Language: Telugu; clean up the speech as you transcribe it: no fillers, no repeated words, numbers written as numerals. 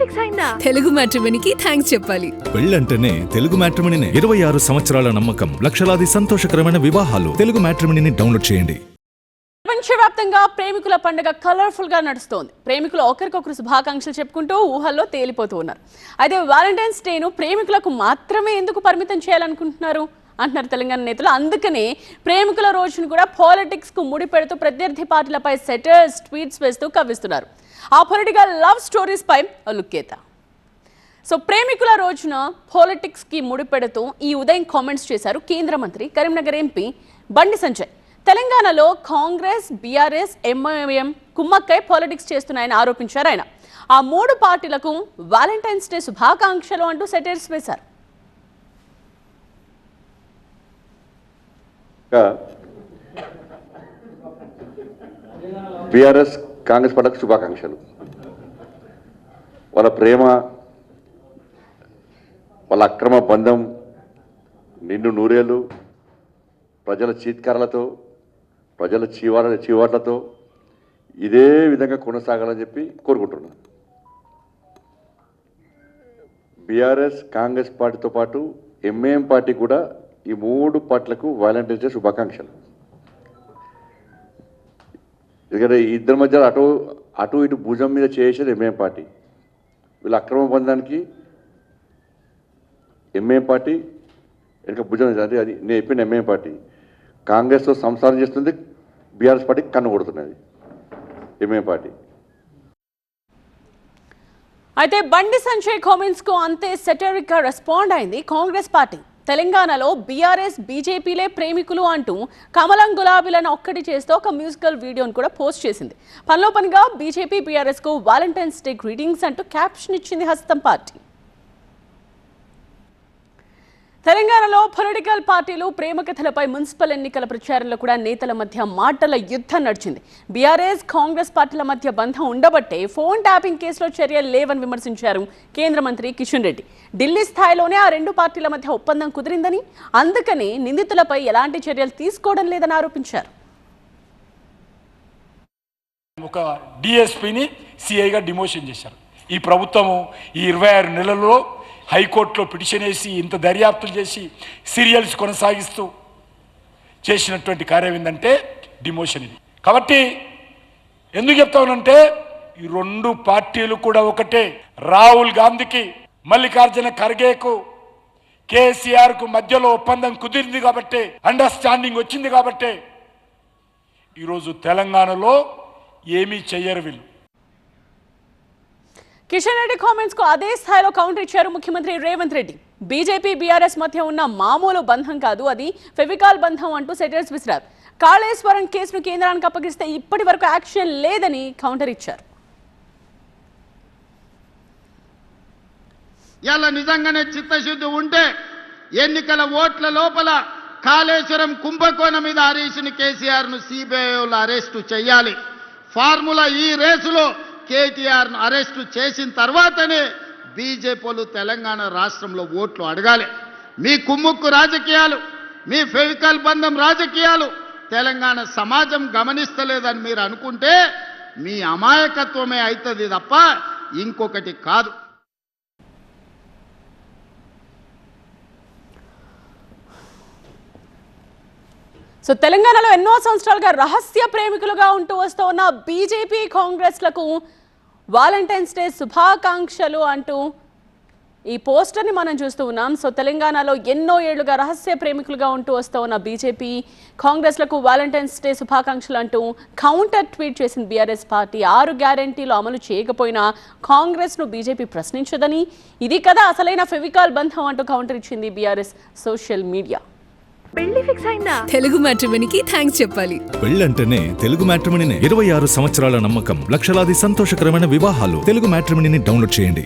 ఫిక్స్ అయిందా? తెలుగు మ్యాట్రిమోనీకి థాంక్స్ చెప్పాలి. పెళ్ళంటేనే తెలుగు మ్యాట్రిమోనీనే. 26 సంవత్సరాల నమ్మకం, లక్షలాది సంతోషకరమైన వివాహాలు. తెలుగు మ్యాట్రిమోనీని డౌన్లోడ్ చేయండి. ప్రపంచవ్యాప్తంగా ప్రేమికుల పండుగ కలర్ఫుల్ గా నడుస్తోంది. ప్రేమికులు ఒకరికొకరు శుభాకాంక్షలు చెప్పుకుంటూ ఊహల్లో తేలిపోతూ ఉన్నారు. అయితే వాలంటైన్స్ డేను ప్రేమికులకు మాత్రమే ఎందుకు పరిమితం చేయాలనుకుంటున్నారు అంటున్నారు తెలంగాణ నేతలు. అందుకనే ప్రేమికుల రోజును కూడా పాలిటిక్స్ కు ముడిపెడుతూ ప్రత్యర్థి పార్టీలపై సెటర్స్, ట్వీట్స్ వేస్తూ కవ్విస్తున్నారు. ఆ పొలిటికల్ లవ్ స్టోరీస్ పై లుక్కేద్దాం. సో ప్రేమికుల రోజున పాలిటిక్స్ కి ముడిపెడుతూ ఈ ఉదయం కామెంట్స్ చేశారు కేంద్ర మంత్రి కరీంనగర్ ఎంపీ బండి సంజయ్. తెలంగాణలో కాంగ్రెస్, బీఆర్ఎస్, ఎంఐఎం కుమ్మక్కై పాలిటిక్స్ చేస్తున్నాయని ఆరోపించారు ఆయన. ఆ మూడు పార్టీలకు వాలంటైన్స్ డే శుభాకాంక్షలు అంటూ సెటైర్స్ వేశారు. బీఆర్ఎస్ కాంగ్రెస్ పార్టీకి శుభాకాంక్షలు. వాళ్ళ ప్రేమ, వాళ్ళ అక్రమ బంధం నిండు నూరేళ్ళు ప్రజల చీత్కారాలతో, ప్రజల చీవాట్లతో ఇదే విధంగా కొనసాగాలని చెప్పి కోరుకుంటున్నాను. బీఆర్ఎస్ కాంగ్రెస్ పార్టీతో పాటు ఎంఐఎం పార్టీ కూడా ఈ మూడు పార్టీలకు వాలంటైన్స్ డే శుభాకాంక్షలు. ఎందుకంటే ఇద్దరి మధ్య అటు ఇటు భుజం మీద చేసేది ఎంఐఎం పార్టీ. వీళ్ళ అక్రమ బంధానికి ఎంఐఎం పార్టీ వెనుక భుజం, అది నేను చెప్పిన ఎంఐఎం పార్టీ కాంగ్రెస్తో సంసారం చేస్తుంది, బీఆర్ఎస్ పార్టీ కన్ను కొడుతున్నది ఎంఐఎం పార్టీ. అయితే బండి సంజయ్ కామెంట్స్ కు అంతే సెటరిక్ గా రెస్పాండ్ అయింది కాంగ్రెస్ పార్టీ. తెలంగాణలో బీఆర్ఎస్, బీజేపీలే ప్రేమికులు అంటూ కమలం గులాబీలను ఒక్కటి చేస్తూ ఒక మ్యూజికల్ వీడియోను కూడా పోస్ట్ చేసింది. పనిలో పనిగా బీజేపీ, బీఆర్ఎస్ కు వాలంటైన్స్ డే గ్రీటింగ్స్ అంటూ క్యాప్షన్ ఇచ్చింది హస్తం పార్టీ. తెలంగాణలో పొలిటికల్ పార్టీలు ప్రేమ కథలపై మున్సిపల్ ఎన్నికల ప్రచారంలో కూడా నేతల మధ్య మాటల యుద్ధం నడిచింది. బీఆర్ఎస్, కాంగ్రెస్ పార్టీల మధ్య బంధం ఉండబట్టే ఫోన్ ట్యాపింగ్ కేసులో చర్యలు లేవని విమర్శించారు కేంద్ర మంత్రి కిషన్ రెడ్డి. ఢిల్లీ స్థాయిలోనే ఆ రెండు పార్టీల మధ్య ఒప్పందం కుదిరిందని, అందుకనే నిందితులపై ఎలాంటి చర్యలు తీసుకోవడం లేదని ఆరోపించారు. ఒక డిఎస్పీని సిఐగా డిమోషన్ చేశారు. ఈ ప్రభుత్వము ఈ 26 నెలల్లో హైకోర్టులో పిటిషన్ వేసి ఇంత దర్యాప్తులు చేసి సీరియల్స్ కొనసాగిస్తూ చేసినటువంటి కార్యం ఏంటంటే డిమోషన్ ఇది. కాబట్టి ఎందుకు చెప్తానంటే ఈ రెండు పార్టీలు కూడా ఒకటే. రాహుల్ గాంధీకి, మల్లికార్జున ఖర్గేకు, కేసీఆర్కు మధ్యలో ఒప్పందం కుదిరింది కాబట్టి, అండర్స్టాండింగ్ వచ్చింది కాబట్టి ఈరోజు తెలంగాణలో ఏమీ చెయ్యరు వీళ్ళు. కిషన్ రెడ్డి కామెంట్స్ కు అదే స్థాయిలో కౌంటర్ ఇచ్చారు ముఖ్యమంత్రి రేవంత్ రెడ్డి. బీజేపీ, బీఆర్ఎస్ మధ్య ఉన్న మామూలు బంధం కాదు, అది ఫెవికాల్ బంధం అంటూ సెటర్స్ విసిరారు. కాళేశ్వరం కేసును కేంద్రానికి అప్పగిస్తే ఇప్పటి వరకు యాక్షన్ లేదని కౌంటర్ ఇచ్చారు. ఇలా నిజంగానే చిత్తశుద్ధి ఉంటే ఎన్నికల ఓట్ల లోపల కాళేశ్వరం కుంభకోణం మీద హరీష్ని, కేసీఆర్ను సిబిఐలో అరెస్టు చేయాలి. ఫార్ములా ఈ రేసులో కేటీఆర్ను అరెస్టు చేసిన తర్వాతనే బీజేపీలు తెలంగాణ రాష్ట్రంలో ఓట్లు అడగాలి. మీ కుమ్ముక్కు రాజకీయాలు, మీ ఫెవికల్ బంధం రాజకీయాలు తెలంగాణ సమాజం గమనిస్తలేదని మీరు అనుకుంటే మీ అమాయకత్వమే అవుతుంది తప్ప ఇంకొకటి కాదు. సో తెలంగాణలో ఎన్నో సంవత్సరాలుగా రహస్య ప్రేమికులుగా ఉంటూ వస్తున్న బీజేపీ, కాంగ్రెస్లకు వాలంటైన్స్ డే శుభాకాంక్షలు అంటూ ఈ పోస్టర్ని మనం చూస్తూ ఉన్నాం. సో తెలంగాణలో ఎన్నో ఏళ్లుగా రహస్య ప్రేమికులుగా ఉంటూ వస్తూ ఉన్న బీజేపీ, కాంగ్రెస్లకు వాలంటైన్స్ డే శుభాకాంక్షలు అంటూ కౌంటర్ ట్వీట్ చేసింది బీఆర్ఎస్ పార్టీ. 6 గ్యారెంటీలు అమలు చేయకపోయినా కాంగ్రెస్ను బీజేపీ ప్రశ్నించదని, ఇది కదా అసలైన ఫెవికాల్ బంధం అంటూ కౌంటర్ ఇచ్చింది బీఆర్ఎస్ సోషల్ మీడియా. పెళ్లి ఫిక్స్ అయిందా? తెలుగు మ్యాట్రిమోనీకి థాంక్స్ చెప్పాలి. పెళ్ళంటేనే తెలుగు మ్యాట్రిమోనీనే. 26 సంవత్సరాల నమ్మకం, లక్షలాది సంతోషకరమైన వివాహాలు. తెలుగు మ్యాట్రిమోనీని డౌన్లోడ్ చేయండి.